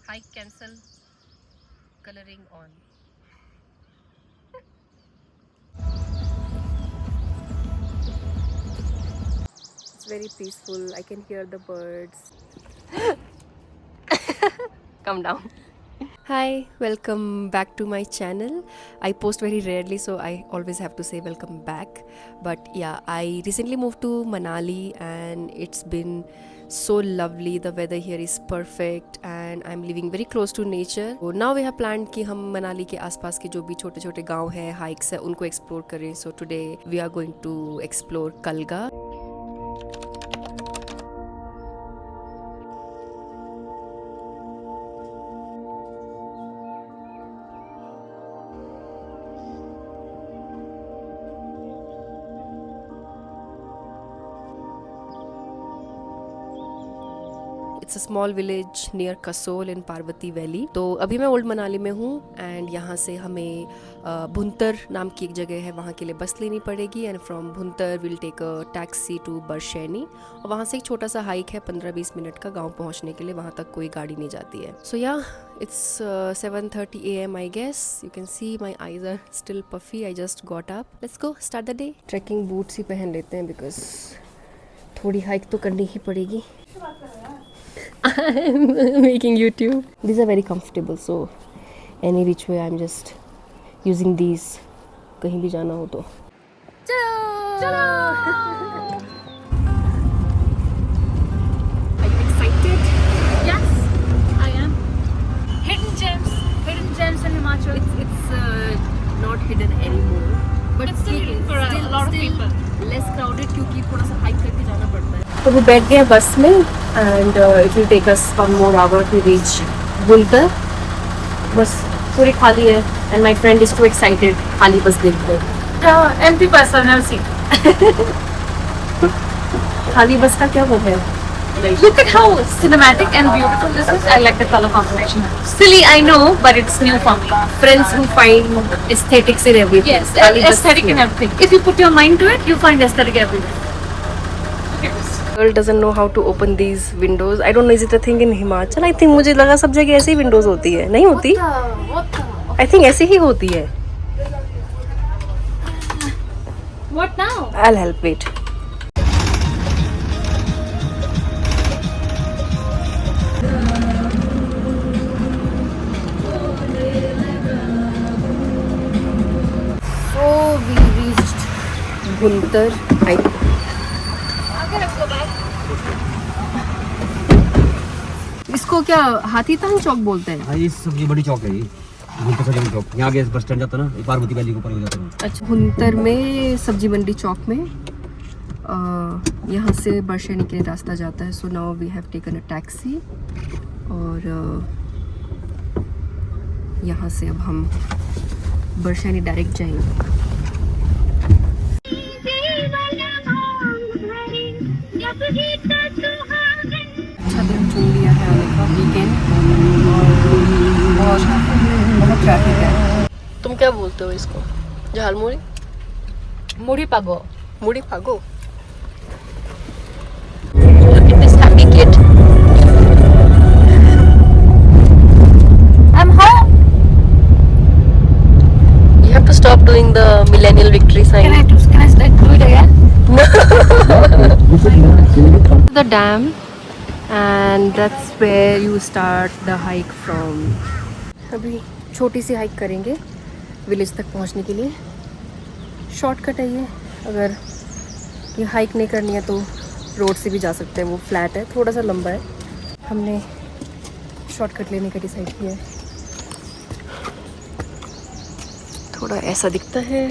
Hike cancel. Coloring on. It's very peaceful. I can hear the birds. Come down. Hi, welcome back to my channel. I post very rarely, so I always have to say welcome back. But yeah, I recently moved to Manali and it's been so lovely. The weather here is perfect and I'm living very close to nature. So now we have planned कि हम मनाली के आसपास के जो भी छोटे छोटे गांव हैं, hikes है, उनको explore करें. So today we are going to explore Kalga. It's a small village near Kasol in Parvati valley. तो अभी मैं ओल्ड मनाली में हूँ एंड यहाँ से हमें भुंतर नाम की एक जगह है, वहाँ के लिए बस लेनी पड़ेगी and from Bhuntar will take a taxi to Barshaini. और वहाँ से एक छोटा सा हाइक है 15-20 मिनट का गांव पहुँचने के लिए. वहाँ तक कोई गाड़ी नहीं जाती है. सो या it's 7:30 AM I guess. You can see my eyes are still puffy. I just got up. Let's go start the day. Trekking boots ही पहन लेते हैं बिकॉज थोड़ी हाइक तो करनी ही पड़ेगी. I'm making YouTube. These are very comfortable, so any which way I'm just using these. कहीं भी जाना हो तो. चलो. Are you excited? Yes, I am. Hidden gems in Himachal. It's not hidden anymore, but It's still hidden for a lot of people. Less crowded क्योंकि थोड़ा सा hike करके जाना पड़ता है. तो वो बैठ गए बस में and it will take us 1 more hour to reach बुलतर. बस पूरी खाली है and my friend is too excited खाली बस देख कर. Empty bus, I've never seen. खाली बस का क्या वो है? Look at how cinematic and beautiful this is. I like the color combination. Silly, I know, but it's new for me. Friends who find aesthetics in everything. Yes, खाली बस aesthetic in में. everything. If you put your mind to it, you find aesthetic everywhere. Look at this. Girl doesn't know how to open these windows. I don't know, is it a thing in Himachal? I think मुझे लगा सब जगह ऐसे ही windows होती है. नहीं होती? What the? I think ऐसे ही होती है. What now? I'll help. Wait. So we reached Bhuntar. इसको क्या हाथी तांग चौक बोलते हैं? हाँ, ये सब्जी बड़ी चौक है. ये भुंतर सब्जी मंडी चौक. यहाँ आगे बस स्टैंड जाता है ना, ये पार्वती वैली के ऊपर हो जाता है. अच्छा, भुंतर में सब्जी मंडी चौक में यहाँ से बरशैनी के लिए रास्ता जाता है. So now we have taken a taxi और यहाँ से अब हम बरशैनी डायरेक्ट जाएंगे. अच्छा दिन चुन लिया है आने का, वीकेंड और बहुत ट्रैफिक है. तुम क्या बोलते हो इसको? झालमुड़ी? Muri pago. मुड़ी भागो. Look at this happy kid. I'm home. You have to stop doing the millennial victory sign. Can I do it again? The dam and that's where you start the hike from. अभी छोटी सी hike करेंगे village तक पहुंचने के लिए. Shortcut है ये. अगर ये हाइक नहीं करनी है तो रोड से भी जा सकते हैं. वो फ्लैट है, थोड़ा सा लंबा है. हमने शॉर्टकट लेने का डिसाइड किया है. थोड़ा ऐसा दिखता है.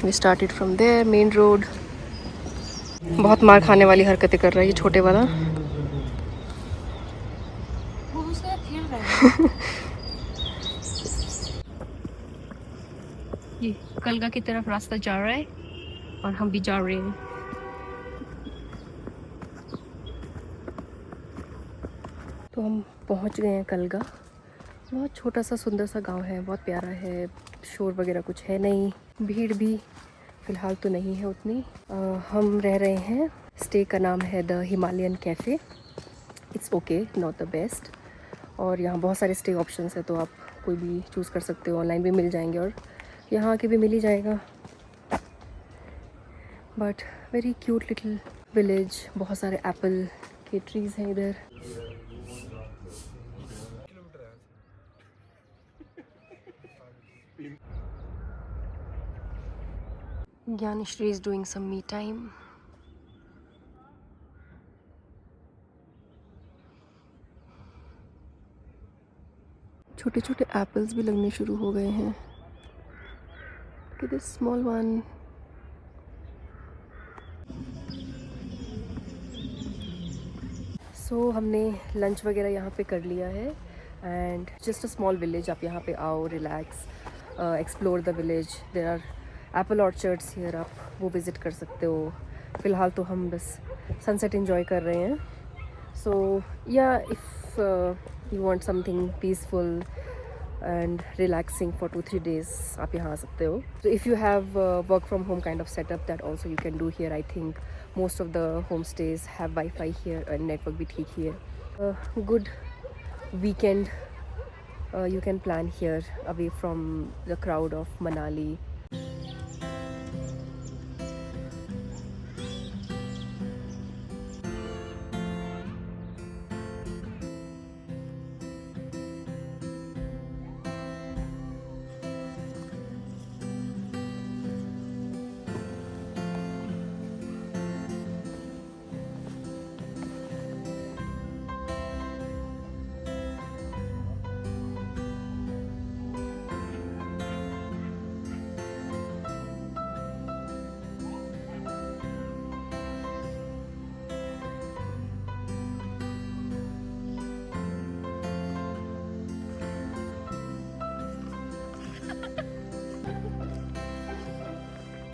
We started from there main road. बहुत मार खाने वाली हरकतें कर रहा है ये छोटे वाला. Who's that here? ये कलगा की तरफ रास्ता जा रहा है और हम भी जा रहे हैं. तो हम पहुंच गए हैं कलगा. बहुत छोटा सा सुंदर सा गांव है, बहुत प्यारा है. शोर वगैरह कुछ है नहीं, भीड़ भी फ़िलहाल तो नहीं है उतनी. हम रह रहे हैं, स्टे का नाम है the Himalayan cafe. It's okay, not the best. और यहाँ बहुत सारे स्टे ऑप्शंस है, तो आप कोई भी चूज़ कर सकते हो, ऑनलाइन भी मिल जाएंगे और यहाँ आके भी मिल ही जाएगा। But very cute little village, बहुत सारे एप्पल के ट्रीज़ हैं इधर। Gyaneshri is doing some me time. छोटे छोटे एप्पल्स भी लगने शुरू हो गए हैं। Look at this small one. So हमने लंच वगैरह यहाँ पे कर लिया है and just a small village. आप यहाँ पे आओ, relax, explore the village. There are apple orchards here, आप वो विज़िट कर सकते हो। फ़िलहाल तो हम बस सनसेट एंजॉय कर रहे हैं। सो या if you want something peaceful and relaxing for 2-3 days, आप यहाँ आ सकते हो। So if you have work from home kind of setup, that also you can do here. I think most of the homestays have Wi-Fi here and network भी ठीक here. Good weekend you can plan here away from the crowd of Manali.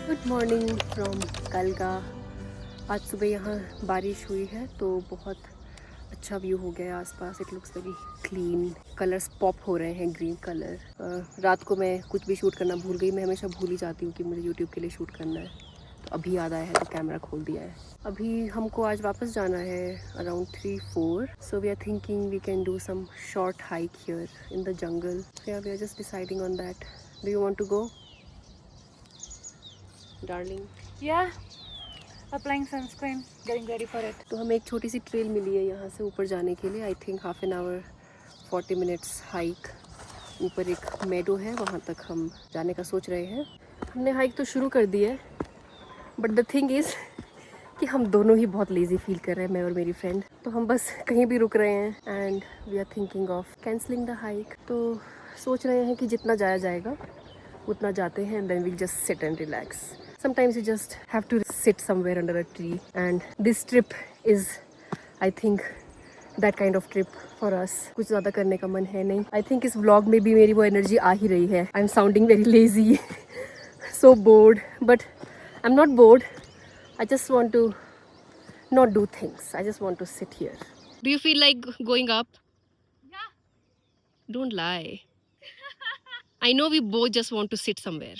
Good morning from Kalga. आज सुबह यहाँ बारिश हुई है तो बहुत अच्छा व्यू हो गया है आसपास। It looks very clean, colours pop हो रहे हैं, ग्रीन कलर। रात को मैं कुछ भी शूट करना भूल गई। मैं हमेशा भूल ही जाती हूँ कि मुझे यूट्यूब के लिए शूट करना है, तो अभी याद आया है तो कैमरा खोल दिया है। अभी हमको आज वापस जाना है around 3-4। So we are thinking we can do some short hike here in the jungle. We are just deciding on that. Do you want to go darling? Yeah, applying sunscreen, getting ready for it. तो हमें एक छोटी सी trail मिली है यहाँ से ऊपर जाने के लिए। I think half an hour 40 minutes hike. ऊपर एक मेडो है, वहाँ तक हम जाने का सोच रहे हैं। हमने हाइक तो शुरू कर दी है, बट द थिंग इज़ कि हम दोनों ही बहुत लेज़ी फील कर रहे हैं, मैं और मेरी फ्रेंड। तो हम बस कहीं भी रुक रहे हैं and we are thinking of cancelling the hike. तो सोच रहे हैं कि जितना जाया जाएगा उतना जाते हैं and then we'll just sit and relax. Sometimes you just have to sit somewhere under a tree, and this trip is, I think, that kind of trip for us. कुछ ज़्यादा करने का मन है नहीं। I think इस vlog में भी मेरी वो energy आ ही रही है। I'm sounding very lazy, so bored, but I'm not bored. I just want to not do things. I just want to sit here. Do you feel like going up? Yeah. Don't lie. I know we both just want to sit somewhere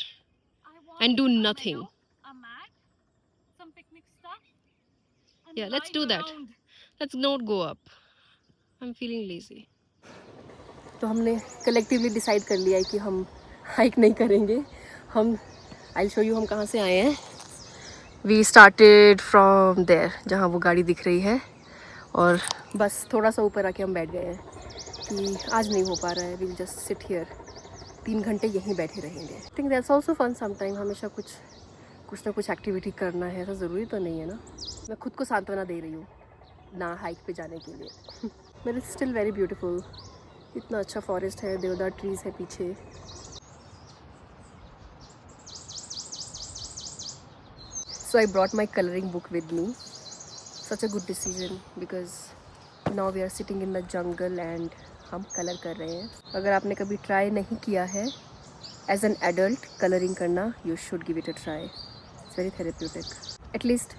I want and do a nothing. meadow, a mat, some picnic stuff. And Yeah, let's lie do that. around. Let's not go up. I'm feeling lazy. तो हमने collectively decide कर लिया है कि हम hike नहीं करेंगे। हम I'll show you हम कहाँ से आए हैं। We started from there, जहाँ वो गाड़ी दिख रही है, और बस थोड़ा सा ऊपर आके हम बैठ गए हैं कि आज नहीं हो पा रहा है। We'll just sit here. 3 घंटे यहीं बैठे रहेंगे। I think that's also fun sometime. हमेशा कुछ ना कुछ एक्टिविटी करना है, ऐसा ज़रूरी तो नहीं है ना। मैं खुद को सांत्वना दे रही हूँ ना हाइक पे जाने के लिए। But it's still very beautiful. इतना अच्छा फॉरेस्ट है, देवदार ट्रीज है पीछे। So I brought my colouring book with me. Such a good decision because now we are sitting in the jungle and हम कलर कर रहे हैं। अगर आपने कभी ट्राई नहीं किया है एज एन एडल्ट कलरिंग करना, you should give it a try. It's very therapeutic, at least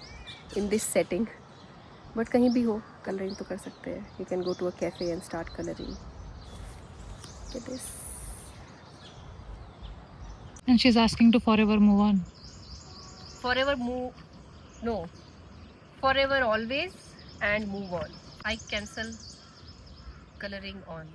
in this setting. But कहीं भी हो कलरिंग तो कर सकते हैं। You can go to a cafe and start colouring. It is And she's asking to forever move on. forever move, no, forever always and move on. I cancel coloring on.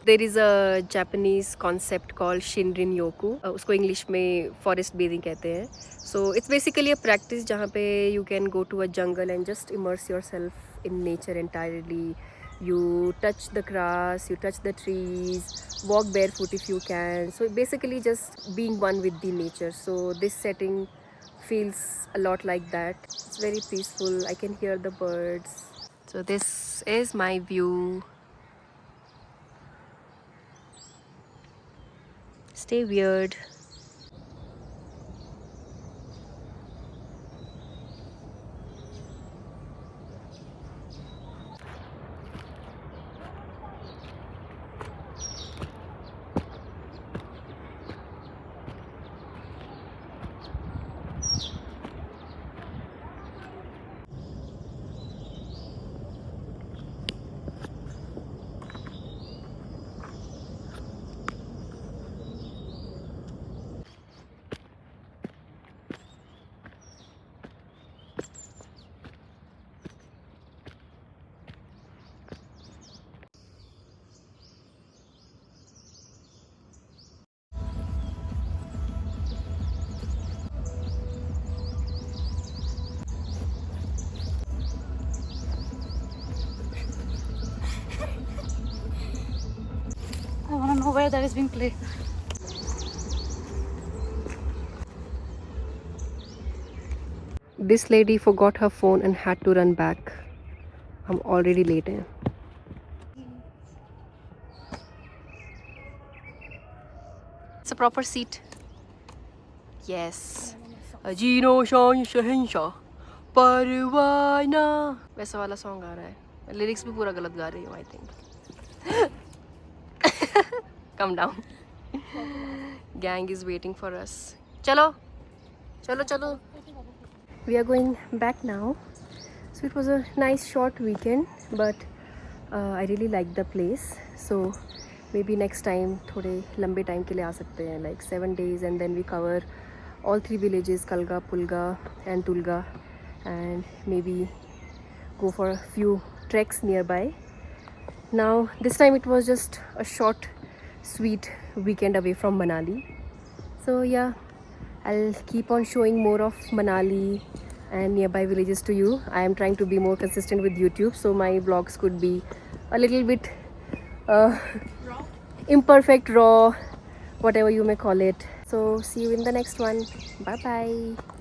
There is a Japanese concept called Shinrin Yoku. उसको English में forest bathing कहते हैं. So it's basically a practice जहाँ पे you can go to a jungle and just immerse yourself in nature entirely. You touch the grass, you touch the trees, walk barefoot if you can. So basically just being one with the nature. So this setting feels a lot like that. It's very peaceful. I can hear the birds. So this is my view. Stay weird. I want to know where that is being played. This lady forgot her phone and had to run back. I'm already late. It's a proper seat. Yes. Ajino Shan Shahinsha Parwana. वैसा वाला song आ रहा है. Lyrics भी पूरा गलत गा रही हूँ, I think. Come down. Gang is waiting for us. Chalo. Chalo, chalo. We are going back now. So it was a nice short weekend, but I really liked the place. So maybe next time थोड़े लंबे time के लिए आ सकते हैं, like 7 days, and then we cover all 3 villages, Kalga, Pulga and Tulga, and maybe go for a few treks nearby. Now this time it was just a short sweet weekend away from Manali. So yeah, I'll keep on showing more of Manali and nearby villages to you. I am trying to be more consistent with YouTube, so my vlogs could be a little bit imperfect, raw, whatever you may call it. So see you in the next one. Bye bye.